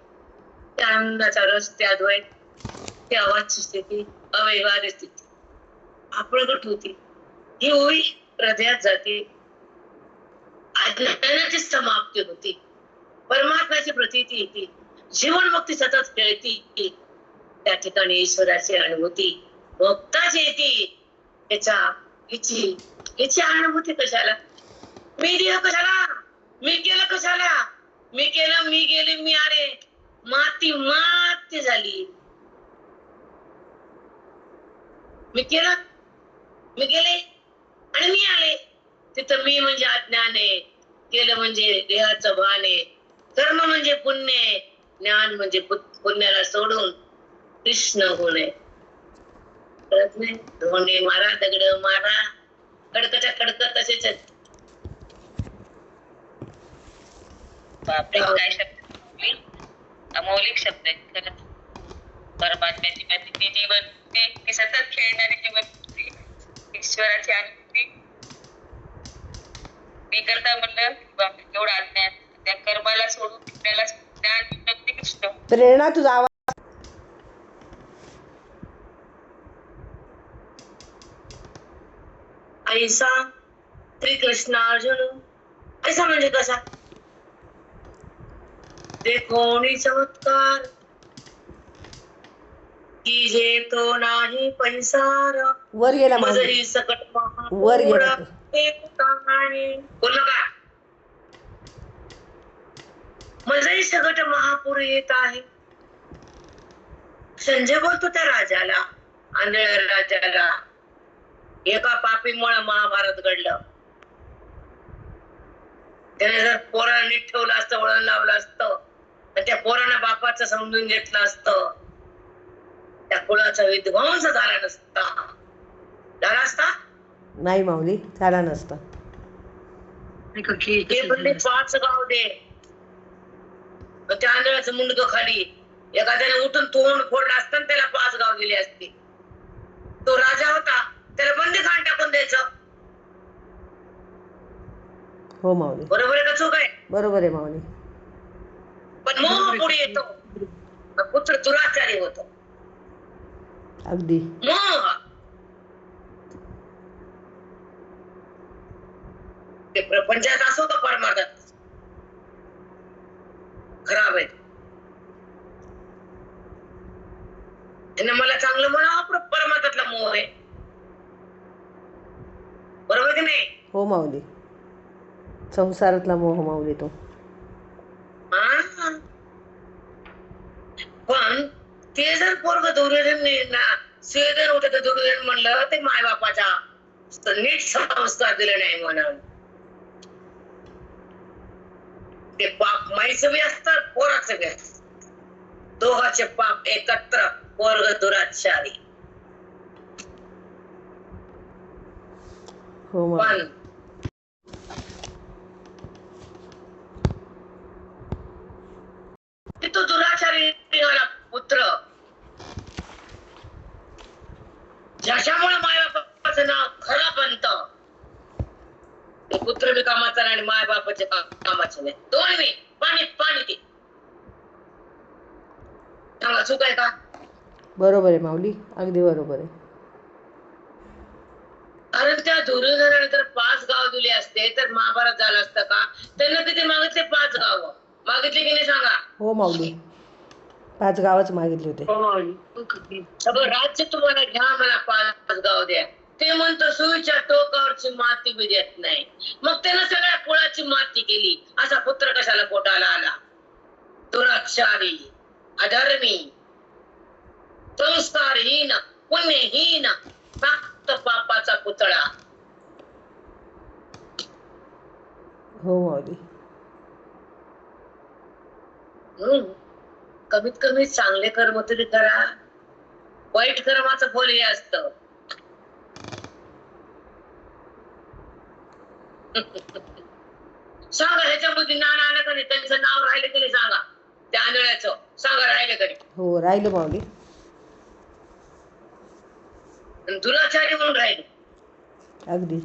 त्या आनंदाचा रस, त्या द्वैत, त्या आवाजची स्थिती, अव्यवहार्य स्थिती प्रगट होती. ही ओवी हृदयात जाते. अज्ञानाची समाप्ती होती, परमात्म्याची प्रतीती येते, जीवनमुक्ती सतत खेळती. त्या ठिकाणी ईश्वराची अनुभूती भक्ताची येते. हिची अनुभूती कशाला? मी देह कशाला? मी केलं कशाला? मी केलं, मी गेले, मी आले. माती झाली. मी केलं, मी गेले आणि मी आले. तिथं मी म्हणजे अज्ञान आहे, केलं म्हणजे देहाचं भान आहे, कर्म म्हणजे पुण्य आहे, ज्ञान म्हणजे पुण्याला सोडून कृष्ण होणे. कळत नाही. धोंडे मारा, दगड मारा, कडकच्या कडक तसेच आहेत. बापरे, काय शब्द, अमौलिक शब्द आहेत खरंच. परमात्म्याची प्रतीती जीवन, ती सतत खेळणारी जीवन, ईश्वराची अनुभूती. मी करता म्हणलं एवढं अज्ञान, त्या कर्माला सोडून त्याला ज्ञान प्रत्येक कृष्ण. प्रेरणा तुझा आवाज. ऐसा श्रीकृष्ण अर्जुन. ऐसा म्हणजे कसा? ते कोणी चमत्कार की जे तो नाही पैसार. वर गेला माऊली. मजही सकट वर गेला. बोल का? मजही सकट महापूर येत आहे. संजय बोलतो त्या राजाला, आंधळ्या राजाला. एका पापीमुळे महाभारत घडलं. त्याने जर पोराला नीट ठेवलं असतं, वळण लावलं असतं, तर त्या पोरानं बापाचं समजून घेतलं असतं, त्या कुळाचा विध्वंस झाला नसता. झाला असता? नाही माऊली, झाला नसता. ते म्हणले 5 गाव दे. त्या आंधळ्याचं मुंडकं खाली, एखाद्याने उठून तोंड फोडलं असतं, त्याला 5 गाव दिले असते. तो राजा होता, त्याला बंदी खान टाकून द्यायचं. हो माऊली. बरोबर आहे का चूक आहे? बरोबर आहे माऊली. पण मोह पुढे येतो, पुत्र दुराचारी होतो. अगदी. मोह ते प्रपंचात असो का परमार्थात खराब आहे. त्यांना मला चांगलं म्हणावं, परमार्थातला मोह आहे. बरोबर की नाही? हो माऊली. संसारातला मोह माऊली तो. हा पण ते जर पोरग दुर्योधन ना सुयोधन होतं तर दुर्योधन म्हणलं ते मायबापाच्या नीट संस्कार दिले नाही म्हणून ते पाप माईचं बी असतात पोराचं बी असतात. दोघांचे पाप एकत्र पोरग दुराचारी. हो माऊली. पण तो दुराचारी निघाला पुत्र ज्याच्यामुळे मायबापाचं नाव खरं बनतं. ते पुत्र बी कामाचा नाही आणि मायबापाचे कामाचे नाही. दोन्ही पाणी पाणी ते सांगा चूक आहे का? बरोबर आहे माऊली, अगदी बरोबर आहे. कारण त्या दुर्योधनाने जर 5 गाव दिले असते तर महाभारत झालं असतं का? त्यांना किती मागितले? 5 गाव मागितले की नाही सांगा? हो माऊली, 5 गावच मागितले होते. सगळं राज्य तुम्हाला घ्या, मला 5 गाव द्या. ते म्हणतो सुईच्या टोकावरची माती बी देत नाही. मग त्यानं सगळ्या कुळाची माती केली. असा पुत्र कशाला पोटाला आला? दुराचारी, अधर्मी, संस्कारहीन, पुण्यहीन, फक्त पापाचा पुतळा. हो माऊली. कमीत कमी चांगले कर्म तरी करा. वाईट कर्माचं फळ हे असतं. सांगा ह्याच्यामध्ये नाणं आलं का नाही? त्यांचं नाव राहिलं की नाही सांगा? त्या आंधळ्याचं सांगा राहिलं का नाही? हो राहिलं माऊली. दुराचारी म्हणून राहिले. अगदी.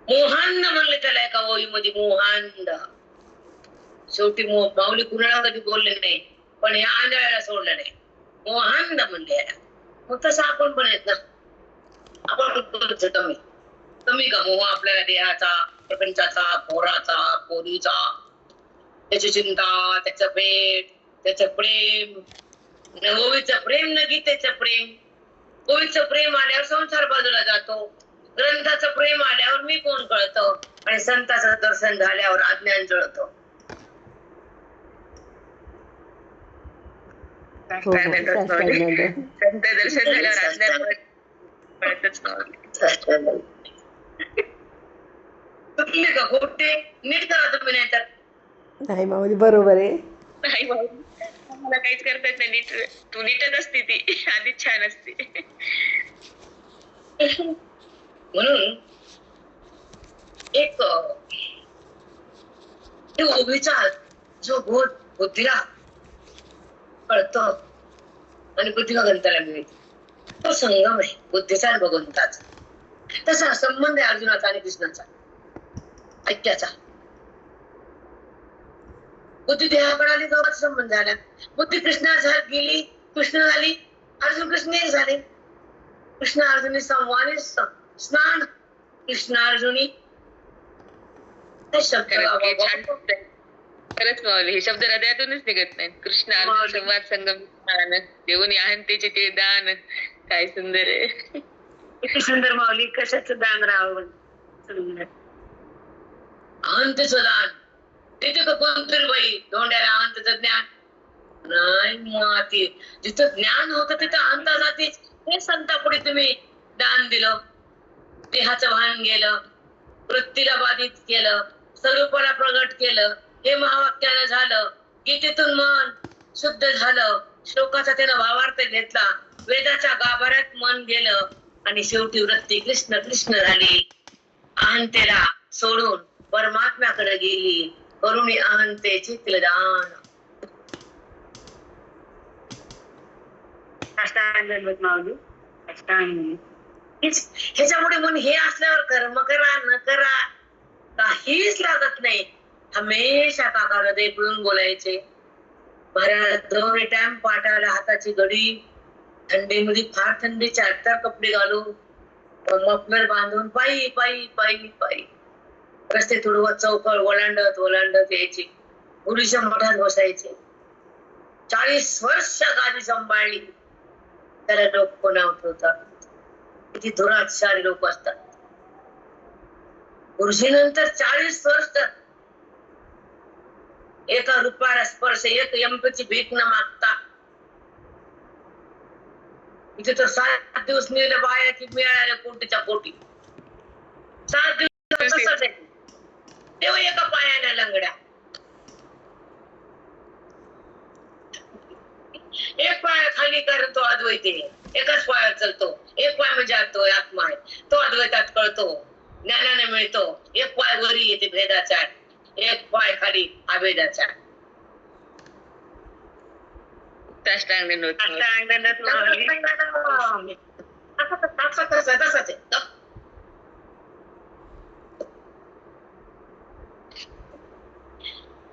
मोहांड म्हणले त्याला एका ओळीमध्ये. मोहांड. शेवटी माऊली कुणाला कधी बोलले नाही, पण या आंधळ्याला सोडलं नाही. मोहांड म्हणले याला. मग तसं आपण पण आहेत ना. आपण कमी कमी का मोह आपल्याला देहाचा, प्रपंचाचा, पोराचा, पोरीचा, त्याची चिंता, त्याचं भेट, त्याचं प्रेम. ओवीचं प्रेम न गीतेचं प्रेम. ओवीचं प्रेम आल्यावर संसार बाजूला जातो. ग्रंथाचं प्रेम आल्यावर मी कोण कळतं आणि संताचं दर्शन झाल्यावर अज्ञान जळतं. संत दर्शन झाल्यावर अज्ञान कळतच नव्हतं. चुकले का खोटे? नीट करा तुम्ही, नाही तर नाही माऊली बरोबर आहे. नाही मला काहीच करता येत नाही. नीट तू नीटच असते ती आधीच छान असते. म्हणून एक ओवीचा जो बोध बुद्धीला कळतो आणि बुद्धीला गंताला मिळते, तो संगम आहे बुद्धीचा आणि भगवंताचा. तसा संबंध आहे अर्जुनाचा आणि कृष्णाचा, ऐक्याचा. बुद्धी देहाकडे आली, गावाचा संबंध झाला. बुद्धी कृष्णा गेली, कृष्ण झाली, अर्जुन कृष्ण एक झाले. कृष्ण अर्जुनी संवादी स्नान, कृष्ण अर्जुनी खरंच माऊली, हे शब्द हृदयातूनच निघत नाही. कृष्ण अर्जुन संवाद संगम देऊन अहंतेचे ते दान. काय सुंदर आहे. किती सुंदर माऊली. कशाचं दान राहावं? अहंतेचं दान तिथे का कोणतरी बाई धोंड्याला अहंतेचं ज्ञान नाही. माती जिथं ज्ञान होतं तिथं अहंता जातीच. हे संतापुढे तुम्ही दान दिलं, देहाचं भान गेलं, वृत्तीला बाधित केलं, स्वरूपाला प्रगट केलं. हे महावाक्यानं झालं. गीतेतून मन शुद्ध झालं. श्लोकाचा त्यानं भावार्थ घेतला. वेदाच्या गाभाऱ्यात मन गेलं आणि शेवटी वृत्ती कृष्ण कृष्ण झाली. अहंतेला सोडून परमात्म्याकडे गेली. करुणी अहंतेचे दान. ह्याच्यामुळे म्हणून हे असल्यावर कर्म करा न करा काहीच लागत नाही. हमेशा काका हृदय पिळून बोलायचे. महाराज 2 टाइम पाटाला हाताची घडी, थंडीमध्ये फार थंडी, 4 कपडे घालून, मफलर बांधून पायी पायी पायी पायी रस्ते तुडवत चौकळ ओलांडत ओलांडत यायचे. गुरुच्या मठात बसायचे. 40 वर्ष गादी सांभाळली. त्याला लोक कोण होता. किती दुराचारी लोक असतात. गुरुजीनंतर 40 वर्ष एका रुपयाला स्पर्श, एक एमपीची भीक न मागता इथे तर 7 दिवस नेले बाया की मिळाल्या कोटीच्या कोटी. 7 दिवस तसंच आहे. तेव्हा एका पायाने लंगड्या, एक पाय खाली कारण तो अद्वैत आहे, एकाच पायावर चालतो. एक पाय म्हणजे आत्मा आहे, तो अद्वैतात कळतो, ज्ञानाने मिळतो. एक पाय वरी येते भेदाचा, एक पाय खाली अभेदाचा. तसंच आहे.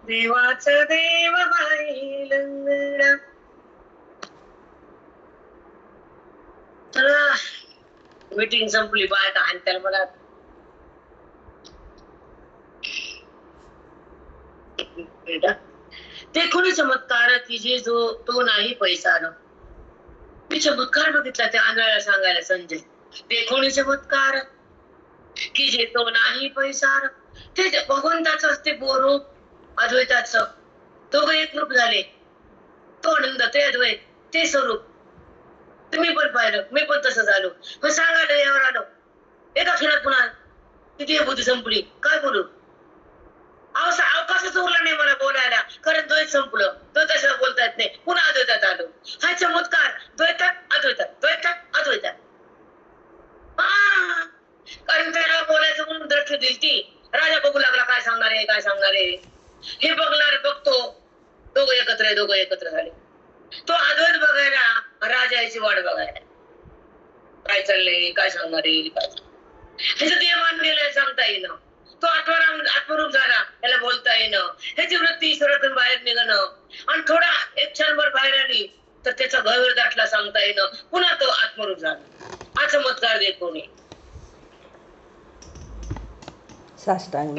देवाचं देव बाई लंगडा. मीटिंग संपली, बायका हाणत्याला मला. ते कोणी चमत्कार की जे जो तो नाही पैसा न. मी चमत्कार बघितला त्या आंधळ्याला सांगायला संजय. ते कोणी चमत्कार की जे तो नाही पैसा. ते भगवंताचं असते बोरूप अद्वैताचं. तो एक रूप झाले, तो आनंद, ते अद्वैत, ते स्वरूप. तुम्ही पण पाहिलं, मी पण तसं झालो. पण सांगायला यावर आलो एका क्षणात पुन्हा किती बुद्धी संपली. काय बोलू, अवकाशच उरला नाही मला बोलायला, कारण द्वैत संपलं. तो तसं बोलता येत नाही. पुन्हा अद्वैतात आलो. हा चमत्कार, द्वैतात अद्वैतात, द्वैतात अद्वैतात. कारण त्याला बोलायचं म्हणून दृष्टी दिली ती. राजा बघू लागला, काय सांगणार आहे, काय सांगणार आहे. हे बघणार बघतो, दोघं एकत्र आहे, दोघं एकत्र झाले. तो अद्वैत बघायला, राजा याची वाट बघायला. काय चाललंय, काय सांगणार आहे, काय ह्याचं ते मानलेलं सांगता येईना. तो आत्मरूप झाला, त्याला बोलता येणं. ह्याची वृत्ती ईश्वरातून बाहेर निघणं, आणि थोडा एक क्षणभर बाहेर आली तर त्याचा गैर दाटला सांगता येणं. पुन्हा तो आत्मरूप झाला. हा चमत्कार देखो नाही. साष्टांग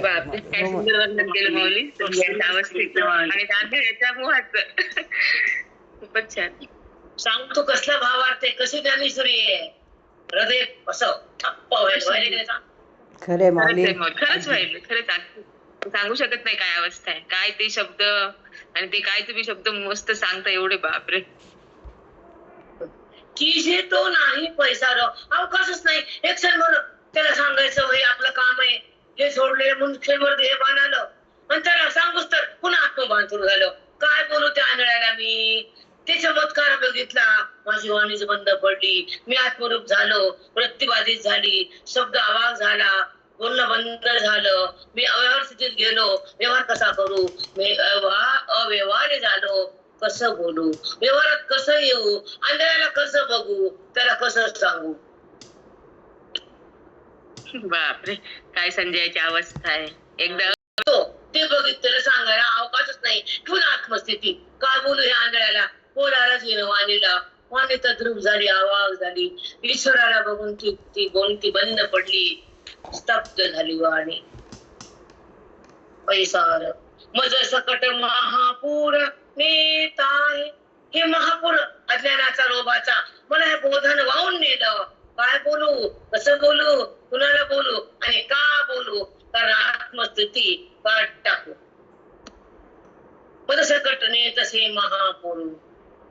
खूपच छान सांगतो. कसला भावार्थ आहे, कशी ज्ञानेश्वरी आहे. हृदय असं ठप्प व्हायला. खरे माऊली, खरंच व्हायला. खरंच सांगू शकत नाही काय अवस्था आहे, काय ते शब्द, आणि ते काय तुम्ही शब्द मस्त सांगता. एवढे बापरे. की जे तो नाही पैसा अवकाशच नाही. एक क्षणभर त्याला सांगायचं हे आपलं काम आहे, हे सोडले म्हणून क्षणभर हे बाण आलं, आणि त्याला सांगूच तर पुन्हा आत्मभान सुरू झालं. काय बोलू त्या आंधळ्याला मी. ते चमत्कार बघितला, माझी वाणीच बंद पडली. मी आत्मरूप झालो, प्रतिबाधित झाली, शब्द आवाज झाला, बोलणं बंद झालं. मी अव्यवहार स्थितीत गेलो. व्यवहार कसा करू, मी अव्यवहार्य झालो. कसं बोलू, व्यवहारात कसं येऊ, आंधळ्याला कसं बघू, त्याला कसं सांगू. बापरे, काय संजयाची अवस्था आहे. एकदा ते बघितलं सांगायला अवकाशच नाही. पुन्हा आत्मस्थिती. काय बोलू ह्या आंधळ्याला, बोलायलाच येणं वाणीला. वाणी तद्रूप झाली, आवाज झाली. ईश्वराला बघून ती गोंटी बंद पडली, स्तब्ध झाली वाणी. पैसार मज सकट महापूर नेत आहे. हे महापूर अज्ञानाचा, लोभाचा मला हे बोधन वाहून नेलं. काय बोलू, कसं बोलू, कुणाला बोलू, आणि का बोलू, कारण आत्मस्थिती काढ टाकू. मज सकट नेत असे महापूर.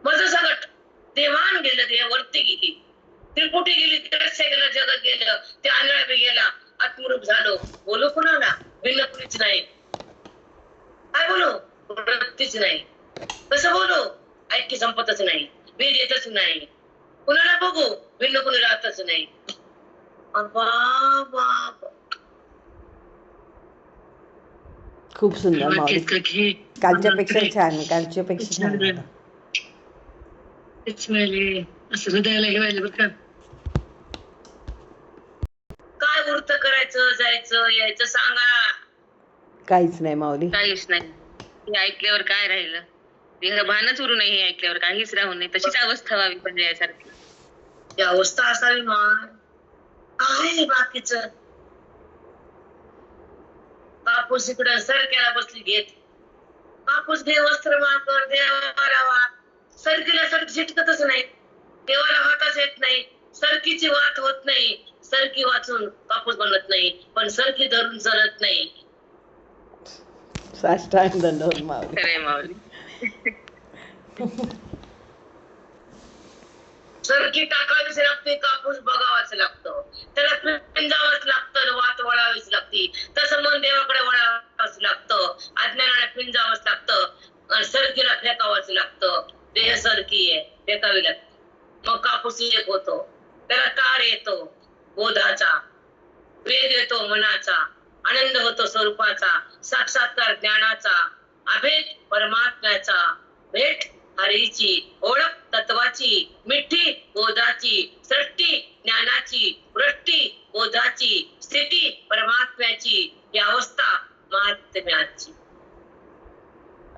मज सकट देवान गेलं, देवावरती गेली, त्रिपुटी गेली, तिरस्या गेलं, जगत गेलं, ते आंधळा बी गेला. आत्मरूप झालो. बोलू कुणाला, भिन्न कुणीच नाही. काय बोलू, वृत्तीच नाही. कसं बोलू, ऐक्य संपतच नाही, वेद येतच नाही. कुणाला बघू, भिन्न कुणी राहतच नाही. खूप सुंदर माऊली. कालच्यापेक्षा छान, कालच्यापेक्षा छान. असं हृदयाला हे व्हायला बरं का. काय वृत्त करायचं, जायचं यायचं सांगा. काहीच नाही माऊली, काहीच नाही. हे ऐकल्यावर काय राहिलं, हे भानच उरू नये. हे ऐकल्यावर काहीच राहू नये. तशीच अवस्था व्हावी पंजयासारखी. ही अवस्था असावी. मान काय बाकीच. कापूस इकडं सरक्याला बसली घेत. कापूस घे, वस्त्र माकर, देवाला वाट. सरकीला सरकी चिटकतच नाही, देवाला वाटच येत नाही. सरकीची वाट होत नाही, सरकी वाचून कापूस बनत नाही, पण सरकी धरून चालत नाही. साष्टांग दंडवत माऊली. खरंय माऊली. सरकी टाकावीच लागते, कापूस बघावाच लागतं, त्याला पिंजावंच लागतं, वाट वळावीच लागते. तसं मन देवाकडे वळावंच लागतं, अज्ञानाला पिंजावंच लागतं, सरकीला फेकावंच लागतं. देह सरकी आहे, फेकावी लागते. मग कापूस एक होतो, त्याला तार येतो बोधाचा, वेग येतो मनाचा, आनंद होतो स्वरूपाचा, साक्षात्कार ज्ञानाचा, अभेद परमात्म्याचा, भेट हरीची, ओळख तत्वाची, मिठी बोधाची, सृष्टी ज्ञानाची, वृष्टी बोधाची, स्थिती परमात्म्याची, ही अवस्था महात्म्याची.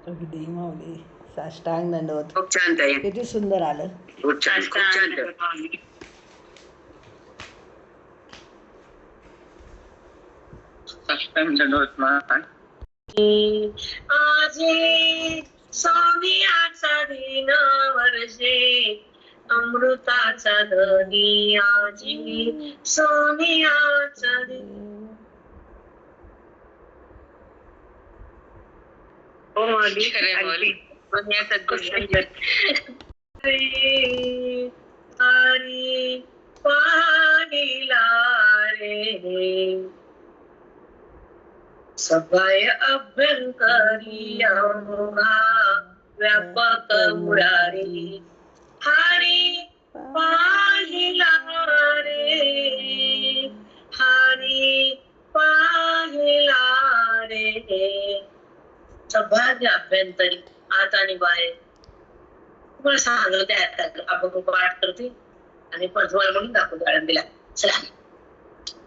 अगदी माऊली, साष्टांग दंडवत. खूप छान ताई, किती सुंदर आलं. खूप छान, खूप छान. आजी सोनियाचा दिन वर्षे, अमृताचा धनी आजी सोनियाचा दिन. हो माऊली, खरंय माऊली. पुण्याचा गोष्ट हरी पाहिला रे, सभय अभ्यंकरी अवघा व्यापक मुरारी, हरी पाहिला रे, हरी पाहिला रे. सभाग्य अभ्यंतरी, आत आणि बाहेर. तुम्हाला सांगलं त्या आपण पाठ करते आणि पण तुम्हाला म्हणून दाखवतो आळंदीला. चला,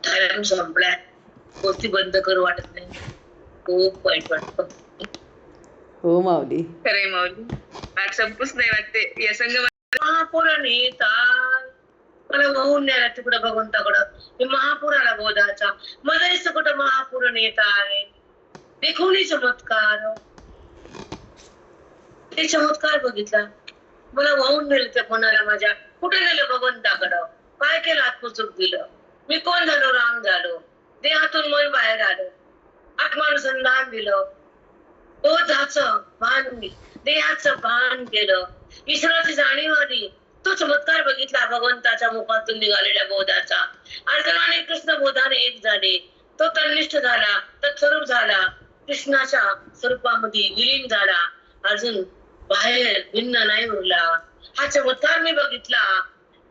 टाइम संपलाय, गोष्टी बंद करू वाटत नाही, खूप वाईट वाटतं. हो माऊली. खरंय माऊली. पाठ संपूच नाही वाटते या संघ. महापुर नेता मला वाहून न्यायला तिकडं भगवंताकडं, मी महापुराला बोधाचा, मलाही कुठं महापूर नेता आहे. देखून चमत्कार, ते चमत्कार बघितला, मला वाहून नेलं त्या मनाला माझ्या. कुठे नेलं भगवंताकडं, काय केलं, आत्मचूक दिलं, मी कोण झालो, राम झालो, देहातून मन बाहेर आलं, आत्मानुसंधान दिलं, बोधाचं भान, देहाचं भान केलं, ईश्वराची जाणीव आली. तो चमत्कार बघितला भगवंताच्या मुखातून निघालेल्या बोधाचा. अर्जुन आणि कृष्ण बोधाने एक झाले, तो तन्निष्ठ झाला, तत्स्वरूप झाला, कृष्णाच्या स्वरूपामध्ये विलीन झाला. अर्जुन बाहेर भिन्न नाही उरला. हा चमत्कार मी बघितला,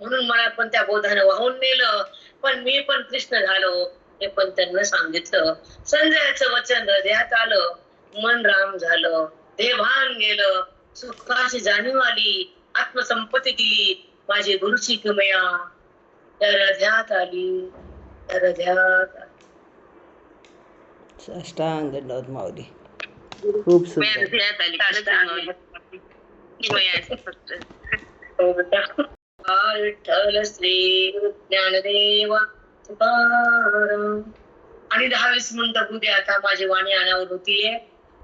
म्हणून मला पण त्या बोधानं वाहून नेलं, पण मी पण कृष्ण झालो हे पण त्यांना सांगितलं. संजयाचं वचन हृदयात आलं, मन राम झालं, देहभान गेलं, सुखाची जाणीव आली, आत्मसंपत्ती दिली, माझी गुरुची किमया त्या हृदयात आली, त्या हृदयात आली. साष्टांग दंडवत माऊली, खूप सुंदर. विठ्ठल श्री ज्ञानदेव तुकाराम. आणि 10-20 मिनिटं उद्या आता माझी वाणी अनावर होतीये.